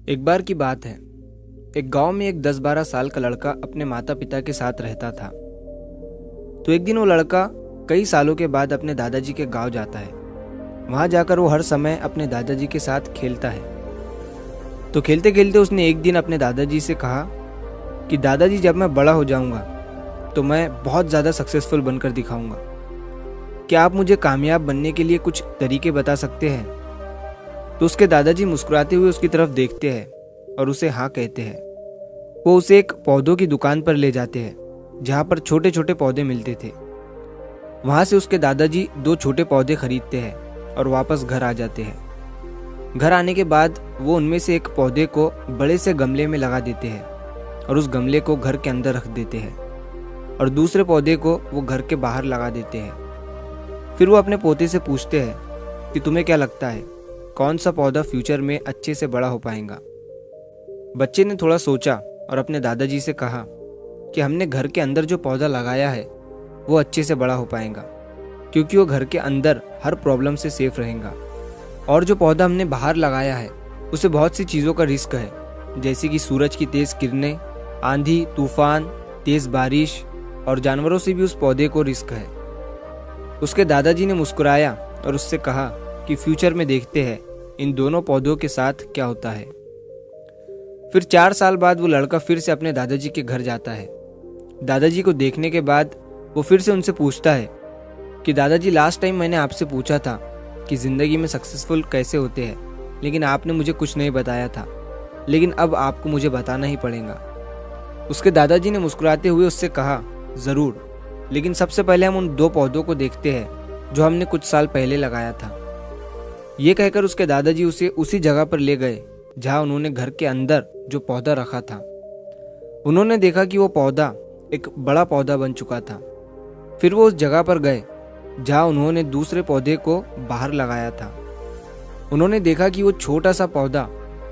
एक बार की बात है। एक गांव में एक 10-12 साल का लड़का अपने माता पिता के साथ रहता था। तो एक दिन वो लड़का कई सालों के बाद अपने दादाजी के गांव जाता है। वहां जाकर वो हर समय अपने दादाजी के साथ खेलता है। तो खेलते खेलते उसने एक दिन अपने दादाजी से कहा कि दादाजी, जब मैं बड़ा हो जाऊंगा तो मैं बहुत ज़्यादा सक्सेसफुल बनकर दिखाऊंगा। क्या आप मुझे कामयाब बनने के लिए कुछ तरीके बता सकते हैं? तो उसके दादाजी मुस्कुराते हुए उसकी तरफ देखते हैं और उसे हाँ कहते हैं। वो उसे एक पौधों की दुकान पर ले जाते हैं जहाँ पर छोटे छोटे पौधे मिलते थे। वहाँ से उसके दादाजी 2 छोटे पौधे खरीदते हैं और वापस घर आ जाते हैं। घर आने के बाद वो उनमें से एक पौधे को बड़े से गमले में लगा देते हैं और उस गमले को घर के अंदर रख देते हैं और दूसरे पौधे को वो घर के बाहर लगा देते हैं। फिर वो अपने पोते से पूछते हैं कि तुम्हें क्या लगता है, कौन सा पौधा फ्यूचर में अच्छे से बड़ा हो पाएगा? बच्चे ने थोड़ा सोचा और अपने दादाजी से कहा कि हमने घर के अंदर जो पौधा लगाया है वो अच्छे से बड़ा हो पाएगा, क्योंकि वो घर के अंदर हर प्रॉब्लम से सेफ रहेगा। और जो पौधा हमने बाहर लगाया है उसे बहुत सी चीज़ों का रिस्क है, जैसे कि सूरज की तेज़ किरणें, आंधी तूफान, तेज़ बारिश और जानवरों से भी उस पौधे को रिस्क है। उसके दादाजी ने मुस्कुराया और उससे कहा कि फ्यूचर में देखते हैं इन दोनों पौधों के साथ क्या होता है। फिर 4 साल बाद वो लड़का फिर से अपने दादाजी के घर जाता है। दादाजी को देखने के बाद वो फिर से उनसे पूछता है कि दादाजी, लास्ट टाइम मैंने आपसे पूछा था कि ज़िंदगी में सक्सेसफुल कैसे होते हैं, लेकिन आपने मुझे कुछ नहीं बताया था, लेकिन अब आपको मुझे बताना ही पड़ेगा। उसके दादाजी ने मुस्कुराते हुए उससे कहा, ज़रूर, लेकिन सबसे पहले हम उन 2 पौधों को देखते हैं जो हमने कुछ साल पहले लगाया था। ये कहकर उसके दादाजी उसे उसी जगह पर ले गए जहाँ उन्होंने घर के अंदर जो पौधा रखा था। उन्होंने देखा कि वो पौधा एक बड़ा पौधा बन चुका था। फिर वो उस जगह पर गए जहाँ उन्होंने दूसरे पौधे को बाहर लगाया था। उन्होंने देखा कि वो छोटा सा पौधा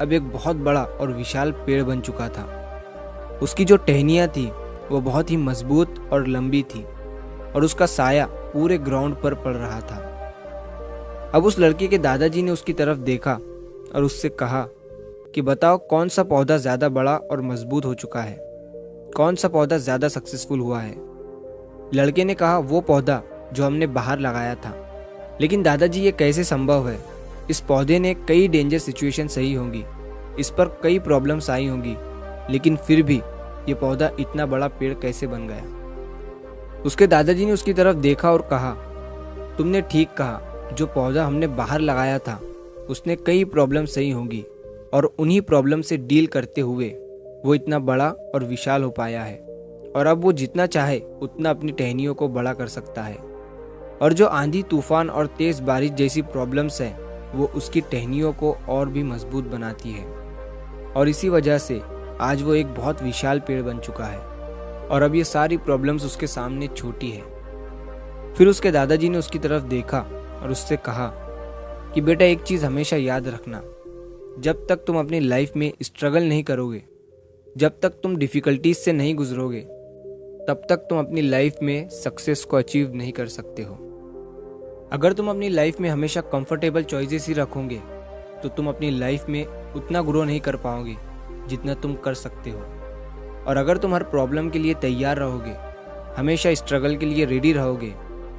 अब एक बहुत बड़ा और विशाल पेड़ बन चुका था। उसकी जो टहनियाँ थी वो बहुत ही मजबूत और लंबी थी और उसका साया पूरे ग्राउंड पर पड़ रहा था। अब उस लड़के के दादाजी ने उसकी तरफ देखा और उससे कहा कि बताओ, कौन सा पौधा ज़्यादा बड़ा और मजबूत हो चुका है, कौन सा पौधा ज़्यादा सक्सेसफुल हुआ है? लड़के ने कहा, वो पौधा जो हमने बाहर लगाया था। लेकिन दादाजी, ये कैसे संभव है? इस पौधे ने कई डेंजर सिचुएशन सही होंगी, इस पर कई प्रॉब्लम्स आई होंगी, लेकिन फिर भी ये पौधा इतना बड़ा पेड़ कैसे बन गया? उसके दादाजी ने उसकी तरफ देखा और कहा, तुमने ठीक कहा, जो पौधा हमने बाहर लगाया था उसने कई प्रॉब्लम सही होंगी और उन्हीं प्रॉब्लम से डील करते हुए वो इतना बड़ा और विशाल हो पाया है। और अब वो जितना चाहे उतना अपनी टहनियों को बड़ा कर सकता है। और जो आंधी तूफान और तेज़ बारिश जैसी प्रॉब्लम्स हैं वो उसकी टहनियों को और भी मजबूत बनाती है। और इसी वजह से आज वो एक बहुत विशाल पेड़ बन चुका है और अब ये सारी प्रॉब्लम्स उसके सामने छोटी है। फिर उसके दादाजी ने उसकी तरफ देखा और उससे कहा कि बेटा, एक चीज़ हमेशा याद रखना, जब तक तुम अपनी लाइफ में स्ट्रगल नहीं करोगे, जब तक तुम डिफ़िकल्टीज से नहीं गुजरोगे, तब तक तुम अपनी लाइफ में सक्सेस को अचीव नहीं कर सकते हो। अगर तुम अपनी लाइफ में हमेशा कंफर्टेबल चॉइसेस ही रखोगे तो तुम अपनी लाइफ में उतना ग्रो नहीं कर पाओगे जितना तुम कर सकते हो। और अगर तुम हर प्रॉब्लम के लिए तैयार रहोगे, हमेशा स्ट्रगल के लिए रेडी रहोगे,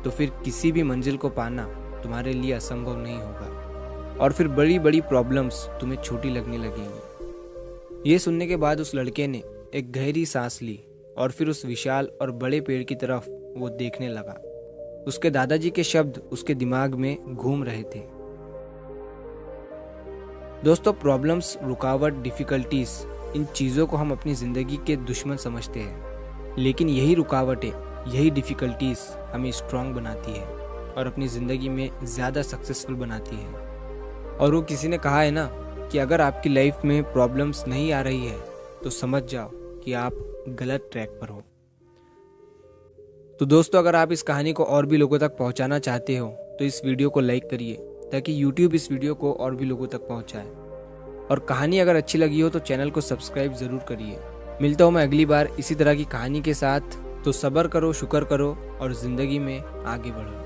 तो फिर किसी भी मंजिल को पाना तुम्हारे लिए असंभव नहीं होगा और फिर बड़ी बड़ी प्रॉब्लम्स तुम्हें छोटी लगने लगेंगी। ये सुनने के बाद उस लड़के ने एक गहरी सांस ली और फिर उस विशाल और बड़े पेड़ की तरफ वो देखने लगा। उसके दादाजी के शब्द उसके दिमाग में घूम रहे थे। दोस्तों, प्रॉब्लम्स, रुकावट, डिफ़िकल्टीज, इन चीज़ों को हम अपनी ज़िंदगी के दुश्मन समझते हैं, लेकिन यही रुकावटें, यही डिफ़िकल्टीज हमें स्ट्रांग बनाती है और अपनी ज़िंदगी में ज़्यादा सक्सेसफुल बनाती है। और वो किसी ने कहा है ना कि अगर आपकी लाइफ में प्रॉब्लम्स नहीं आ रही है तो समझ जाओ कि आप गलत ट्रैक पर हो। तो दोस्तों, अगर आप इस कहानी को और भी लोगों तक पहुंचाना चाहते हो तो इस वीडियो को लाइक करिए ताकि YouTube इस वीडियो को और भी लोगों तक पहुंचाए। और कहानी अगर अच्छी लगी हो तो चैनल को सब्सक्राइब ज़रूर करिए। मिलता हूँ मैं अगली बार इसी तरह की कहानी के साथ। तो सब्र करो, शुक्र करो और ज़िंदगी में आगे बढ़ो।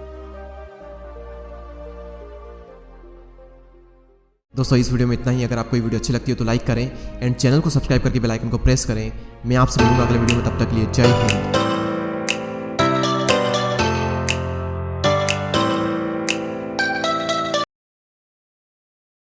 दोस्तों इस वीडियो में इतना ही। अगर आपको ये वीडियो अच्छी लगती है तो लाइक करें एंड चैनल को सब्सक्राइब करके बेल आइकन को प्रेस करें। मैं आपसे मिलूंगा अगले वीडियो में, तब तक के लिए जय हिंद।